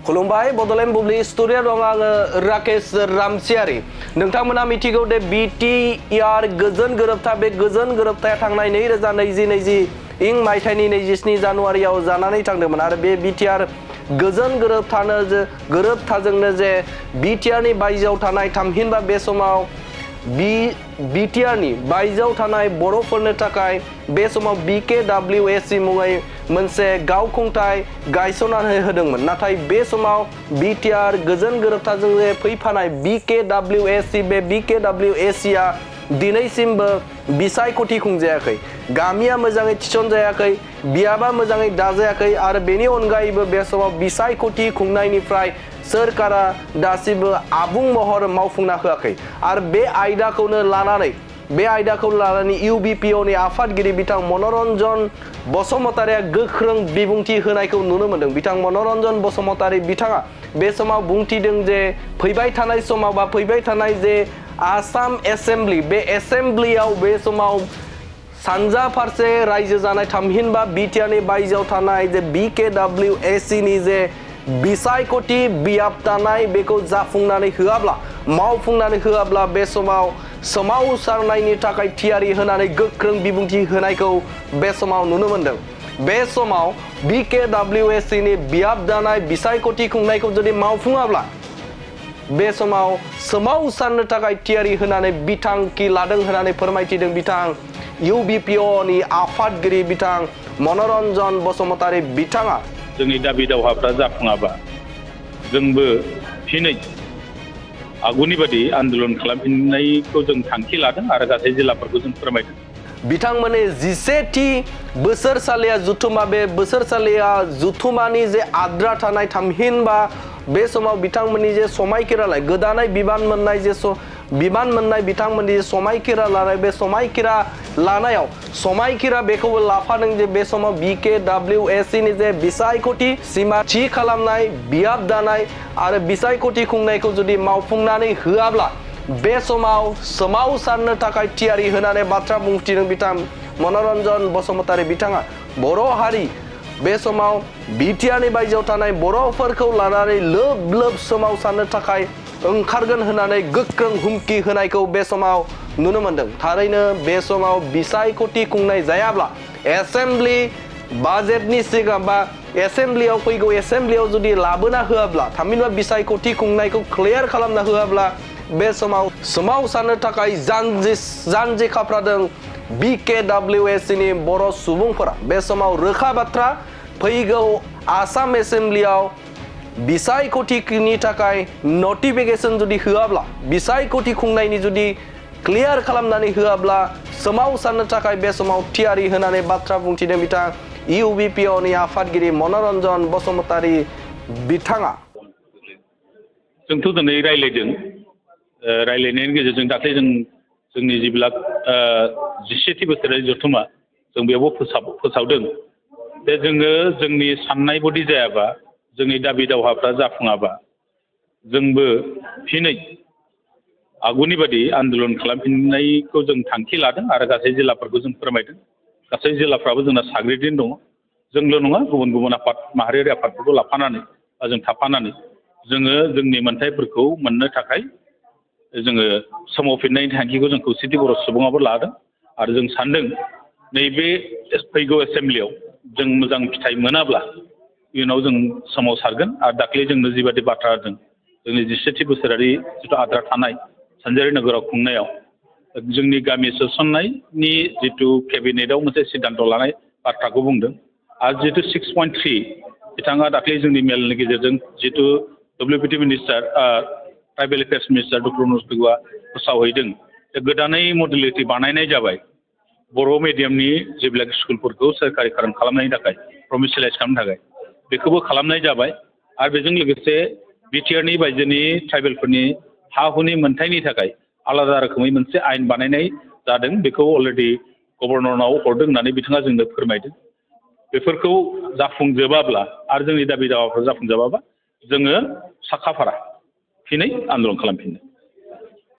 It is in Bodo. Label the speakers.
Speaker 1: खुलुमबाय बड'लेण्ड बुब्लि स्टुडिअ दं आङो राकेश रामसियारि नोंथांमोना मिथिगौ दे बिटिआर गोजोन गोरोबथा बे गोजोन गोरोबथाया थांनाय 2020 इं मायथाइनि 27 जानुवारियाव जानानै थांदोंमोन आरो बे बिटिआर गोजोन गोरोबथाजोंनो जे बिटिआरनि बायजोआव थानाय थामहिनबा बे समाव बिटिआरनि बायजोआव थानाय बर'फोरनो थाखाय बे समाव BKWSC मुङै मोनसे गावखुंथाय गायसननानै होदोंमोन नाथाय बे समाव बिटिआर गोजोन गोरोबथाजों जे फैफानाय BKWSC बे BKWSC आ दिनैसिमबो बिसायख'थि खुंजायाखै गामिया मोजाङै थिसनजायाखै बियाबा मोजाङै दाजायाखै आरो बेनि अनगायैबो बे समाव बिसायख'थि खुंनायनिफ्राय सोरखारा दासिमबो आबुं महर मावफुंना होआखै आरो बे आयदाखौ लानानै UBPOनि आफादगिरि बिथां मनरन बसुमतारिया गोख्रों बिबुंथि होनायखौ नुनो मोन्दों बिथां मनरन बसुमतारि बिथाङा बे समाव बुंथिदों जे फैबाय थानाय समाव बा फैबाय थानाय जे आसाम एसेम्ब्लि बे एसेम्ब्लियाव बे समाव सानजा फारसे रायजो जानाय थामहिनबा बिटिआरनि बायजोआव थानाय जे BKWSC नि जे बिसायख'थि बियाबदानाय बेखौ जाफुंनानै होआब्ला मावफुंनानै होआब्ला बे समाव सोमावसारनायनि थाखाय थियारि होनानै गोख्रों बिबुंथि होनायखौ बे समाव नुनो मोन्दों बे समाव BKWSC नि बियाबदानाय बिसायख'थि खुंनायखौ जुदि मावफुङाब्ला बे समाव सोमावसारनो थाखाय थियारि होनानै बिथांखि लादों होननानै फोरमायथिदों बिथां UBPOनि आफादगिरि बिथां मनरन बसुमतारि बिथाङा
Speaker 2: जोंनि दाबि दावहाफ्रा जाफुङाबा जोंबो फिनै आगुनि बादि आन्दोलन खालामफिननायखौ जों थांखि लादों आरो गासै जिल्लाफोरखौ जों फोरमायदों
Speaker 1: बिथांमोननि 17थि बोसोरसालिया जुथुमा बे बोसोरसालिया जुथुमानि जे आद्रा थानाय थामहिनबा बे समाव बिथांमोननि जे समायखिरा लानाय गोदानै बिबान मोननाय बिथांमोननि समायखिरा लानाय बे समायखिरा लानायाव समायखिरा बेखौबो लाफादों जे बे समाव BKWSC नि जे बिसायख'थि सिमा थि खालामनाय बियाब दानाय आरो बिसायख'थि खुंनायखौ जुदि मावफुंनानै होआब्ला बे समाव सोमावसारनो थाखाय थियारि होनानै बाथ्रा बुंथिदों बिथां मनरन बसुमतारि बिथाङा बर' हारि बे समाव बिटिआरनि बायजोआव थानाय बर'फोरखौ लानानै लोब सोमावसारनो थाखाय ओंखारगोन होननानै गोख्रों हुमखि होनायखौ बे समाव नुनो मोन्दों थारैनो बे समाव बिसायख'थि खुंनाय जायाब्ला एसेम्ब्लि बाजेटनि सिगां बा एसेम्ब्लियाव फैगौ एसेम्ब्लियाव जुदि लाबोना होआब्ला थामहिनबा बिसायख'थि खुंनायखौ क्लियार खालामना होआब्ला बे समाव सोमावसारनो थाखाय जानजि खाफ्रादों BKWSC नि बर' सुबुंफोरा बे समाव रोखा बाथ्रा फैगौ आसाम एसेम्ब्लियाव बिसायख'थिनि थाखाय नटिफिकेसन जुदि होआब्ला बिसायख'थि खुंनायनि जुदि क्लियार खालामनानै होआब्ला सोमावसारनो थाखाय बे समाव थियारि होनानै बाथ्रा बुंथिदों बिथां UBPOनि आफादगिरि मनरन बसुमतारि बिथाङा
Speaker 2: जोंथ' दिनै रायज्लायदों रायज्लायनायनि गेजेरजों दाख्लै जोंनि जेब्ला 17थि बोसोरारि जथुमा जों बेयावबो फोसावदों बे जोङो जोंनि साननाय बायदि जायाबा जोंनि दाबि दावहाफ्रा जाफुङाबा जोंबो फिनै आगुनि बादि आन्दोलन खालामफिननायखौ जों थांखि लादों आरो गासै जिल्लाफोरखौ जों फोरमायदों गासै जिल्लाफ्राबो जोंना साग्रिदनो दङ जोंल' नङा गुबुन आफाद माहारियारि आफादफोरखौ लाफानानै जों थाफानानै जोङो जोंनि मोनथायफोरखौ मोननो थाखाय जोङो सोमावफिननायनि थांखिखौ जों खौसेथि बर' सुबुङाबो लादों आरो जों सानदों नैबे फैगौ एसेम्ब्लियाव जों मोजां फिथाइ मोनाब्ला इयुनाव जों सोमावसारगोन आरो दाख्लै जोंनो जिबादि बाथ्रा होदों जोंनि 17थि बोसोरारि जिथु आद्रा थानाय सानजारि नोगोराव खुंनायाव जोंनि गामि सोसननायनि जिथु केबिनेटआव मोनसे सिद्धान्त लानाय बाथ्राखौ बुंदों आरो जिथु 6.3 बिथाङा दाख्लै जोंनि मेलनि गेजेरजों जिथु WPT minister tribal affairs minister doctor Manoj पेगुआ फोसावहैदों गोदानै मडुलिटि बानायनाय जाबाय बर' मिडियामनि जेब्ला स्कुलफोरखौ सोरखारिकरन खालामनायनि थाखाय प्रमिसियलाइज खालामनो थाखाय बेखौबो खालामनाय जाबाय आरो बेजों लोगोसे बिटिआरनि बायजोनि ट्राइबेलफोरनि हा हुनि मोनथायनि थाखाय आलादा रोखोमै मोनसे आयेन बानायनाय जादों बेखौ अलरेडि गभर्नरनाव हरदों होननानै बिथाङा जोंनो फोरमायदों बेफोरखौ जाफुंजोबाब्ला आरो जोंनि दाबि दावाफोर जाफुंजोबाबा जोङो साखाफारा फिनै आन्दोलन खालामफिननो